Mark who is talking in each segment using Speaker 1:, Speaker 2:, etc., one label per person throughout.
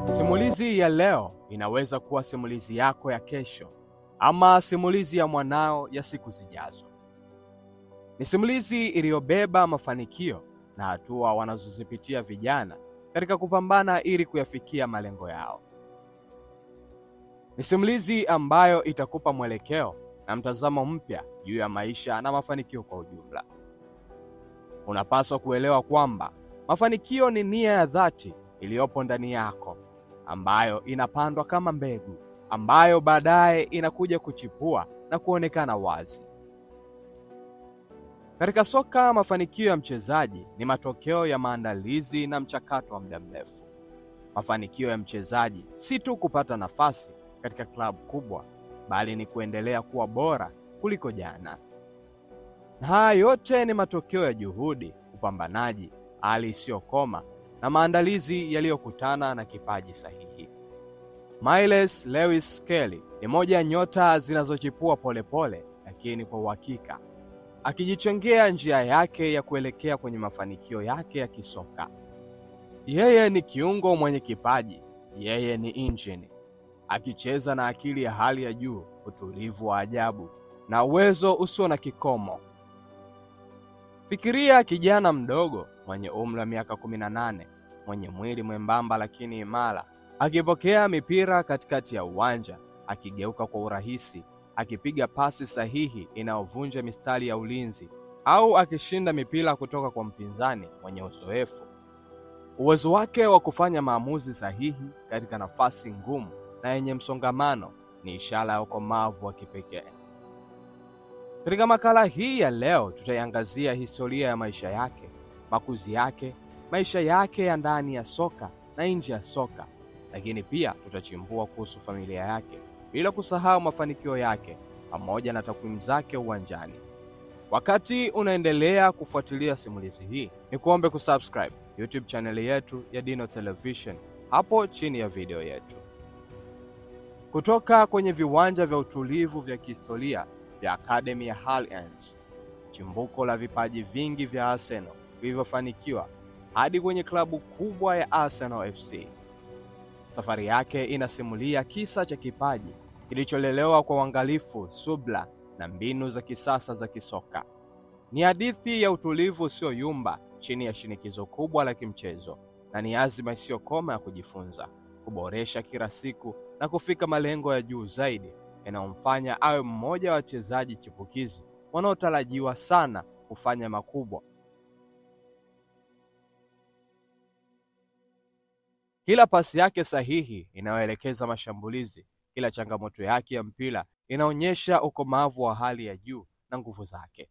Speaker 1: Simulizi ya leo inaweza kuwa simulizi yako ya kesho ama simulizi ya mwanao ya siku zijazo. Ni simulizi iliyobeba mafanikio na hatua wanazozipitia vijana katika kupambana ili kuyafikia malengo yao. Ni simulizi ambayo itakupa mwelekeo na mtazamo mpya juu ya maisha na mafanikio kwa ujumla. Unapaswa kuelewa kwamba mafanikio ni nia ya dhati iliyopo ndani yako, ambayo inapandwa kama mbegu ambayo baadaye inakuja kuchipua na kuonekana wazi. Katika soka, mafanikio ya mchezaji ni matokeo ya maandalizi na mchakato wa muda mrefu. Mafanikio ya mchezaji si tu kupata nafasi katika klabu kubwa, bali ni kuendelea kuwa bora kuliko jana. Na haya yote ni matokeo ya juhudi, upambanaji, hali isiyokoma na maandalizi yaliyokutana na kipaji sahihi. Miles Lewis Skelly ni moja ya nyota zinazochipua polepole lakini kwa uhakika, akijichengea njia yake ya kuelekea kwenye mafanikio yake ya kisoka. Yeye ni kiungo mwenye kipaji, yeye ni injini, akicheza na akili ya hali ya juu, utulivu wa ajabu na uwezo usio na kikomo. Fikiria kijana mdogo mwenye umri wa miaka 18, mwenye mwili mwembamba lakini imara, akipokea mipira katikati ya uwanja, akigeuka kwa urahisi, akipiga pasi sahihi inayovunja mistari ya ulinzi, au akishinda mipira kutoka kwa mpinzani mwenye uzoefu. Uwezo wake wa kufanya maamuzi sahihi katika nafasi ngumu na yenye msongamano ni ishara ya ukomavu wa kipekee. Katika makala hii ya leo tutaiangazia historia ya maisha yake, makuzi yake, maisha yake ya ndani ya soka na nje ya soka, lakini pia tutachimbua kuhusu familia yake, bila kusahau mafanikio yake pamoja na takwimu zake uwanjani. Wakati unaendelea kufuatilia simulizi hii, ni kuombe kusubscribe YouTube channel yetu ya Dino Television hapo chini ya video yetu. Kutoka kwenye viwanja vya utulivu vya kihistoria vya Academy ya Allianz, chimbuko la vipaji vingi vya Arsenal vilivyofanikiwa, hadi kwenye klabu kubwa ya Arsenal FC. Safari yake inasimulia kisa cha kipaji kilicholelewa kwa uangalifu, subira na mbinu za kisasa za kisoka. Ni hadithi ya utulivu usioyumba chini ya shinikizo kubwa la kimchezo, na ni azima isiyokoma ya kujifunza, kuboresha kila siku na kufika malengo ya juu zaidi, yanayomfanya awe mmoja wa wachezaji chipukizi wanaotarajiwa sana kufanya makubwa. Kila pasi yake sahihi inayoelekeza mashambulizi, kila changamoto yake ya mpira inaonyesha ukomavu wa hali ya juu na nguvu zake.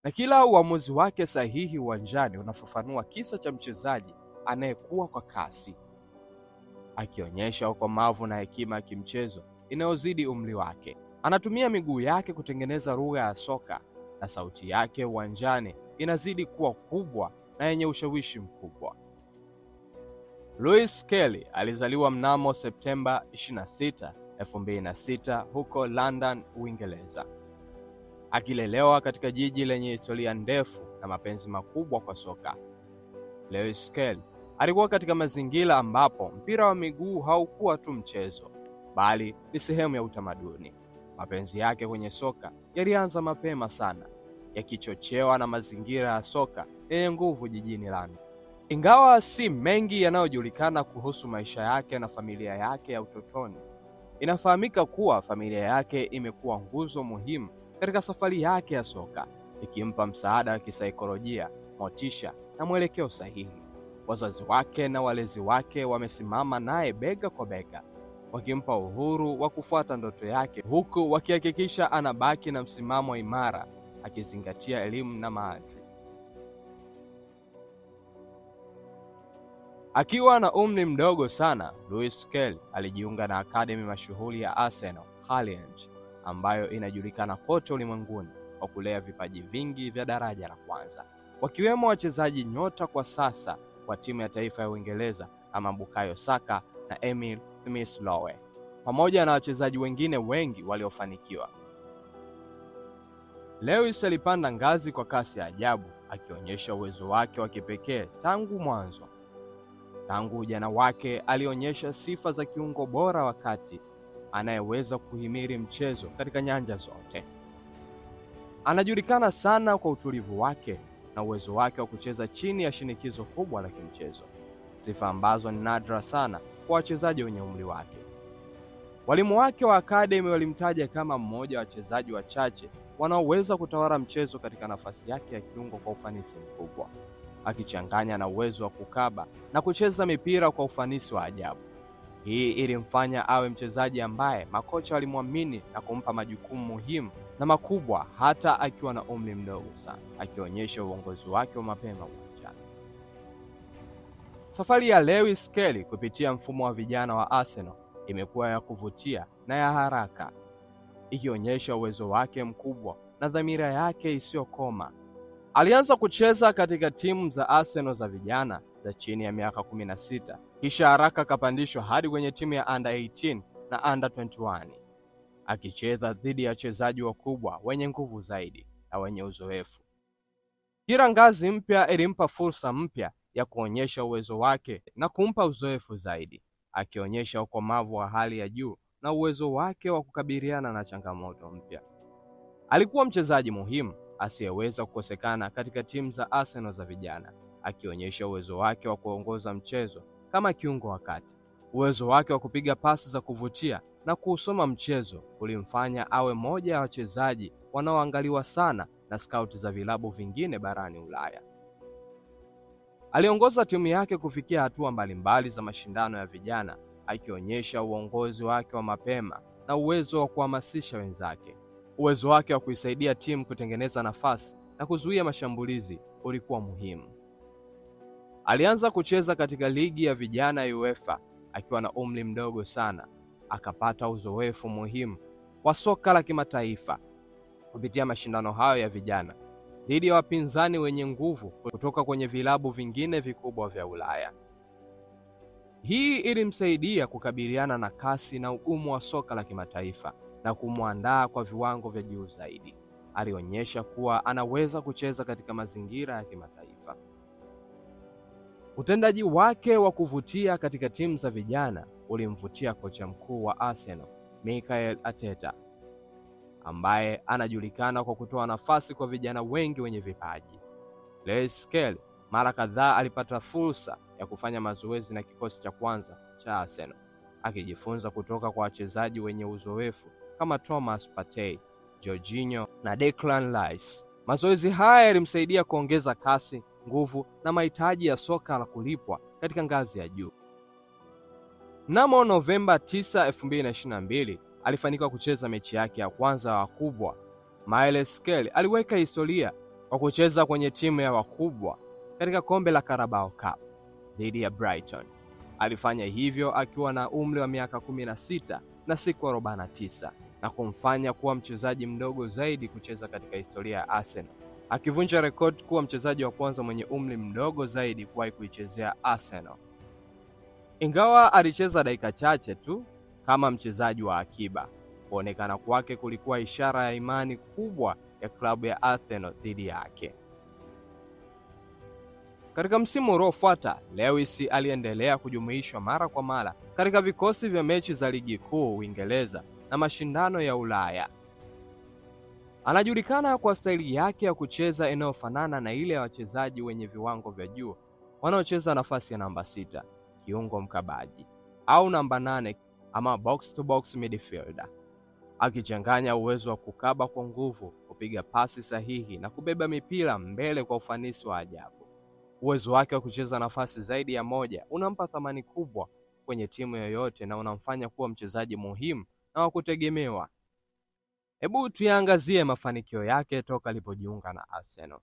Speaker 1: Na kila uamuzi wake sahihi uwanjani unafafanua kisa cha mchezaji anayekuwa kwa kasi, akionyesha ukomavu na hekima ya kimchezo inayozidi umri wake. Anatumia miguu yake kutengeneza lugha ya soka, na sauti yake uwanjani inazidi kuwa kubwa na yenye ushawishi mkubwa. Lewis Skelly alizaliwa mnamo Septemba 26, 2006 huko London, Uingereza. Akilelewa katika jiji lenye historia ndefu na mapenzi makubwa kwa soka, Lewis Skelly alikuwa katika mazingira ambapo mpira wa miguu haukuwa tu mchezo, bali ni sehemu ya utamaduni. Mapenzi yake kwenye soka yalianza mapema sana, yakichochewa na mazingira ya soka yenye nguvu jijini London. Ingawa si mengi yanayojulikana kuhusu maisha yake na familia yake ya utotoni, inafahamika kuwa familia yake imekuwa nguzo muhimu katika safari yake ya soka, ikimpa msaada wa kisaikolojia, motisha na mwelekeo sahihi. Wazazi wake na walezi wake wamesimama naye bega kwa bega, wakimpa uhuru wa kufuata ndoto yake, huku wakihakikisha anabaki na msimamo imara, akizingatia elimu na maadili. Akiwa na umri mdogo sana, Lewis Skelly alijiunga na akademi mashuhuri ya Arsenal Allianz, ambayo inajulikana kote ulimwenguni kwa kulea vipaji vingi vya daraja la kwanza, wakiwemo wachezaji nyota kwa sasa wa timu ya taifa ya Uingereza kama Bukayo Saka na Emil Smith-Rowe, pamoja na wachezaji wengine wengi waliofanikiwa. Lewis alipanda ngazi kwa kasi ya ajabu, akionyesha uwezo wake wa kipekee tangu mwanzo. Tangu ujana wake alionyesha sifa za kiungo bora wa kati anayeweza kuhimili mchezo katika nyanja zote. Anajulikana sana kwa utulivu wake na uwezo wake wa kucheza chini ya shinikizo kubwa la kimchezo, sifa ambazo ni nadra sana kwa wachezaji wenye umri wake. Walimu wake wa akademi walimtaja kama mmoja wa wachezaji wachache wanaoweza kutawala mchezo katika nafasi yake ya kiungo kwa ufanisi mkubwa, akichanganya na uwezo wa kukaba na kucheza mipira kwa ufanisi wa ajabu. Hii ilimfanya awe mchezaji ambaye makocha walimwamini na kumpa majukumu muhimu na makubwa hata akiwa na umri mdogo sana, akionyesha uongozi wake wa mapema uwanjani. Safari ya Lewis Skelly kupitia mfumo wa vijana wa Arsenal imekuwa ya kuvutia na ya haraka, ikionyesha uwezo wake mkubwa na dhamira yake isiyokoma. Alianza kucheza katika timu za Arsenal za vijana za chini ya miaka 16, kisha haraka akapandishwa hadi kwenye timu ya under 18 na under 21, akicheza dhidi ya wachezaji wakubwa wenye nguvu zaidi na wenye uzoefu. Kila ngazi mpya ilimpa fursa mpya ya kuonyesha uwezo wake na kumpa uzoefu zaidi, akionyesha ukomavu wa hali ya juu na uwezo wake wa kukabiliana na changamoto mpya. Alikuwa mchezaji muhimu asiyeweza kukosekana katika timu za Arsenal za vijana, akionyesha uwezo wake wa kuongoza mchezo kama kiungo wa kati. Uwezo wake wa kupiga pasi za kuvutia na kuusoma mchezo ulimfanya awe moja ya wachezaji wanaoangaliwa sana na skauti za vilabu vingine barani Ulaya. Aliongoza timu yake kufikia hatua mbalimbali za mashindano ya vijana, akionyesha uongozi wake wa mapema na uwezo wa kuhamasisha wenzake. Uwezo wake wa kuisaidia timu kutengeneza nafasi na kuzuia mashambulizi ulikuwa muhimu. Alianza kucheza katika ligi ya vijana ya UEFA akiwa na umri mdogo sana, akapata uzoefu muhimu wa soka la kimataifa kupitia mashindano hayo ya vijana dhidi ya wapinzani wenye nguvu kutoka kwenye vilabu vingine vikubwa vya Ulaya. Hii ilimsaidia kukabiliana na kasi na ugumu wa soka la kimataifa na kumwandaa kwa viwango vya juu zaidi. Alionyesha kuwa anaweza kucheza katika mazingira ya kimataifa. Utendaji wake wa kuvutia katika timu za vijana ulimvutia kocha mkuu wa Arsenal, Mikel Arteta, ambaye anajulikana kwa kutoa nafasi kwa vijana wengi wenye vipaji. Lewis Skelly mara kadhaa alipata fursa ya kufanya mazoezi na kikosi cha kwanza cha Arsenal, akijifunza kutoka kwa wachezaji wenye uzoefu kama Thomas Partey, Jorginho na Declan Rice. Mazoezi haya yalimsaidia kuongeza kasi, nguvu na mahitaji ya soka la kulipwa katika ngazi ya juu. Mnamo Novemba 9, 2022 alifanikiwa kucheza mechi yake ya kwanza ya wakubwa. Miles Skelly aliweka historia kwa kucheza kwenye timu ya wakubwa katika kombe la Carabao Cup dhidi ya Brighton. Alifanya hivyo akiwa na umri wa miaka 16 na siku 49 na kumfanya kuwa mchezaji mdogo zaidi kucheza katika historia ya Arsenal, akivunja rekodi kuwa mchezaji wa kwanza mwenye umri mdogo zaidi kuwahi kuichezea Arsenal. Ingawa alicheza dakika chache tu kama mchezaji wa akiba, kuonekana kwake kulikuwa ishara ya imani kubwa ya klabu ya Arsenal dhidi yake. Katika msimu uliofuata, Lewis aliendelea kujumuishwa mara kwa mara katika vikosi vya mechi za ligi kuu Uingereza na mashindano ya Ulaya. Anajulikana kwa staili yake ya kucheza inayofanana na ile ya wachezaji wenye viwango vya juu wanaocheza nafasi ya namba 6, kiungo mkabaji, au namba 8 ama box to box midfielder, akichanganya uwezo wa kukaba kwa nguvu, kupiga pasi sahihi na kubeba mipira mbele kwa ufanisi wa ajabu. Uwezo wake wa kucheza nafasi zaidi ya moja unampa thamani kubwa kwenye timu yoyote na unamfanya kuwa mchezaji muhimu na wa kutegemewa. Hebu tuyaangazie mafanikio yake toka alipojiunga na Arsenal.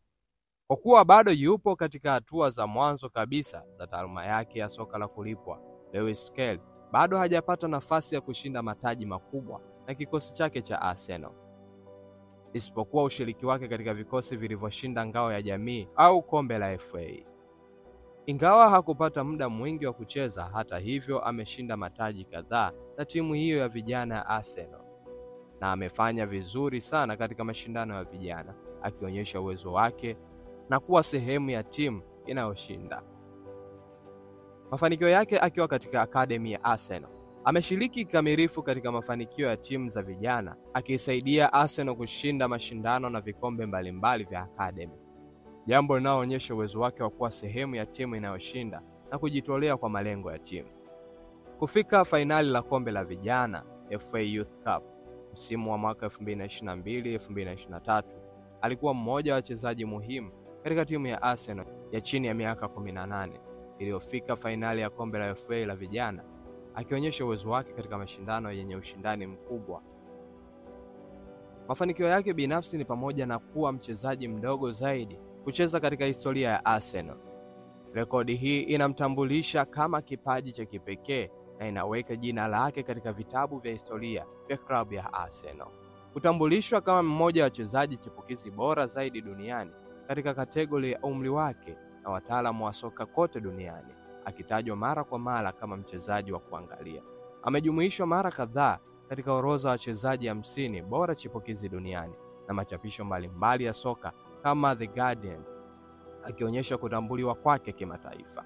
Speaker 1: Kwa kuwa bado yupo katika hatua za mwanzo kabisa za taaluma yake ya soka la kulipwa, Lewis Skelly bado hajapata nafasi ya kushinda mataji makubwa na kikosi chake cha Arsenal, isipokuwa ushiriki wake katika vikosi vilivyoshinda ngao ya jamii au kombe la FA. Ingawa hakupata muda mwingi wa kucheza, hata hivyo ameshinda mataji kadhaa na timu hiyo ya vijana ya Arsenal, na amefanya vizuri sana katika mashindano ya vijana, akionyesha uwezo wake na kuwa sehemu ya timu inayoshinda. Mafanikio yake akiwa katika akademi ya Arsenal. Ameshiriki kikamilifu katika mafanikio ya timu za vijana, akiisaidia Arsenal kushinda mashindano na vikombe mbalimbali vya akademi, jambo linaloonyesha uwezo wake wa kuwa sehemu ya timu inayoshinda na kujitolea kwa malengo ya timu. Kufika fainali la kombe la vijana FA Youth Cup msimu wa mwaka 2022-2023, alikuwa mmoja wa wachezaji muhimu katika timu ya Arsenal ya chini ya miaka 18 iliyofika fainali ya kombe la FA la vijana, akionyesha uwezo wake katika mashindano yenye ushindani mkubwa. Mafanikio yake binafsi ni pamoja na kuwa mchezaji mdogo zaidi kucheza katika historia ya Arsenal. Rekodi hii inamtambulisha kama kipaji cha kipekee na inaweka jina lake katika vitabu vya historia vya klabu ya Arsenal. Kutambulishwa kama mmoja wa wachezaji chipukizi bora zaidi duniani katika kategori ya umri wake na wataalamu wa soka kote duniani, akitajwa mara kwa mara kama mchezaji wa kuangalia. Amejumuishwa mara kadhaa katika orodha ya wachezaji 50 bora chipukizi duniani na machapisho mbalimbali ya soka kama The Guardian, akionyesha kutambuliwa kwake kimataifa.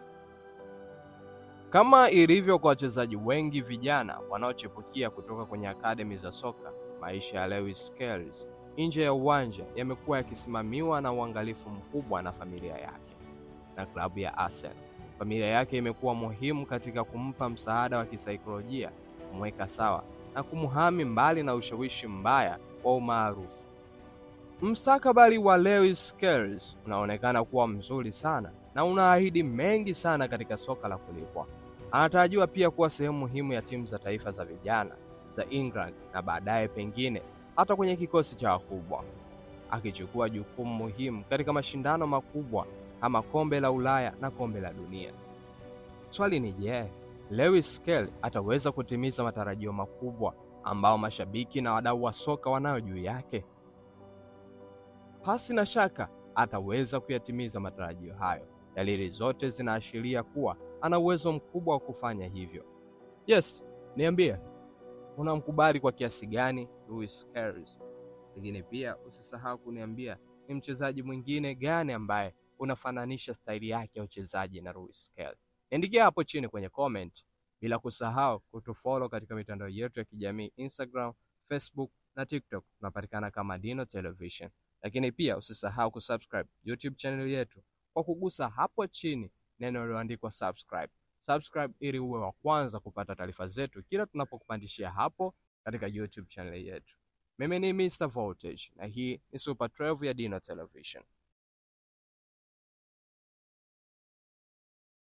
Speaker 1: Kama ilivyo kwa wachezaji wengi vijana wanaochipukia kutoka kwenye akademi za soka, maisha ya Lewis Skelly nje ya uwanja yamekuwa yakisimamiwa na uangalifu mkubwa na familia yake na klabu ya Arsenal. Familia yake imekuwa muhimu katika kumpa msaada wa kisaikolojia, kumweka sawa na kumhami mbali na ushawishi mbaya wa umaarufu. Mstakabali wa Lewis Skelly unaonekana kuwa mzuri sana na unaahidi mengi sana katika soka la kulipwa. Anatarajiwa pia kuwa sehemu muhimu ya timu za taifa za vijana za England na baadaye pengine hata kwenye kikosi cha wakubwa, akichukua jukumu muhimu katika mashindano makubwa kama kombe la Ulaya na kombe la dunia. Swali ni je, Lewis Skelly ataweza kutimiza matarajio makubwa ambao mashabiki na wadau wa soka wanayo juu yake? Pasi na shaka ataweza kuyatimiza matarajio hayo. Dalili zote zinaashiria kuwa ana uwezo mkubwa wa kufanya hivyo. Yes, niambie, unamkubali kwa kiasi gani Lewis Skelly? Lakini pia usisahau kuniambia ni mchezaji mwingine gani ambaye unafananisha staili yake ya uchezaji na Lewis Skelly. Niandikia hapo chini kwenye comment, bila kusahau kutufollow katika mitandao yetu ya kijamii Instagram, Facebook na TikTok. Tunapatikana kama Dino Television. Lakini pia usisahau kusubscribe YouTube channel yetu kwa kugusa hapo chini neno lililoandikwa subscribe. Subscribe ili uwe wa kwanza kupata taarifa zetu kila tunapokupandishia hapo katika YouTube channel yetu. Mimi ni Mr. Voltage na hii ni Super 12 ya Dino Television.